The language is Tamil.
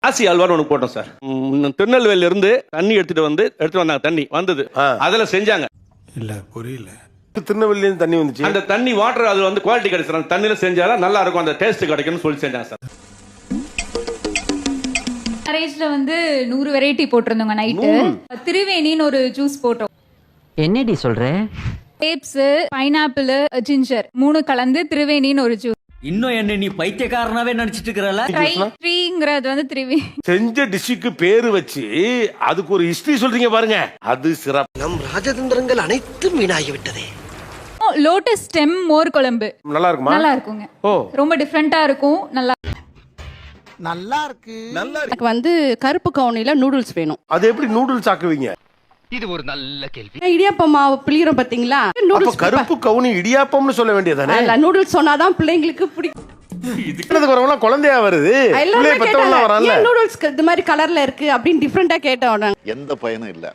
ஆசி அல்வான்னு ஒன்று போட்டோம் சார். திருநெல்வேலியில இருந்து தண்ணி எடுத்துட்டு வந்தாங்க. தண்ணி வந்தது, அதில் செஞ்சாங்க. இல்ல புரியல. திருநெல்வேலியில தண்ணி வந்துச்சு. அந்த தண்ணி வாட்டர் அது வந்து குவாலிட்டி கிடைச்சிடும். அந்த தண்ணியில செஞ்சாலும் நல்லா இருக்கும், அந்த டேஸ்ட் கிடைக்கும்னு சொல்லி செஞ்சாங்க சார். மேரேஜ்ல வந்து 100 வெரைட்டி போட்டிருந்தோங்க. நைட்டு திருவேணின்னு ஒரு ஜூஸ் போட்டோம். என்னடி சொல்ற? கிரேப்ஸ், பைனாப்பிள், ஜிஞ்சர் 3 கலந்து திருவேணின்னு ஒரு ஜூஸ். இன்னும் என்ன நீ பைத்தியக்காரனாவே நினைச்சிட்டு இருக்கறல? ட்ரீங்கிறது வந்து திருவேணி. செஞ்ச டிஷ்ஷுக்கு பேரு வச்சு அதுக்கு ஒரு ஹிஸ்டரி சொல்றீங்க பாருங்க, அது சிறப்பு. நம் ராஜதந்திரங்கள் அனைத்தும் வீணாகி விட்டதே. லோட்டஸ் ஸ்டெம் மோர் குழம்பு நல்லா இருக்குமா? நல்லா இருக்குங்க. ஓ, ரொம்ப டிஃபரெண்டா இருக்கும். நல்லா இருக்கு. எனக்கு வந்து கருப்பு கவுனில நூடுல்ஸ் வேணும். அது எப்படி நூடுல்ஸ் ஆக்குவீங்க? இது ஒரு நல்ல கேள்வி. இடியாப்பம் மாவு பிழிறோம் பாத்தீங்களா? அப்ப கருப்பு கவுனி இடியாப்பம்னு சொல்ல வேண்டியதானே? நூடுல்ஸ் சொன்னாதான் பிள்ளைங்களுக்கு பிடிக்கும். இதுக்கு வரவங்க குழந்தையா வருது, பிள்ளை பெத்தவங்க வராங்க. நூடுல்ஸ் இது மாதிரி கலர்ல இருக்கு அப்படின்னு டிஃபரெண்டா கேட்டோம். எந்த பயனும் இல்ல.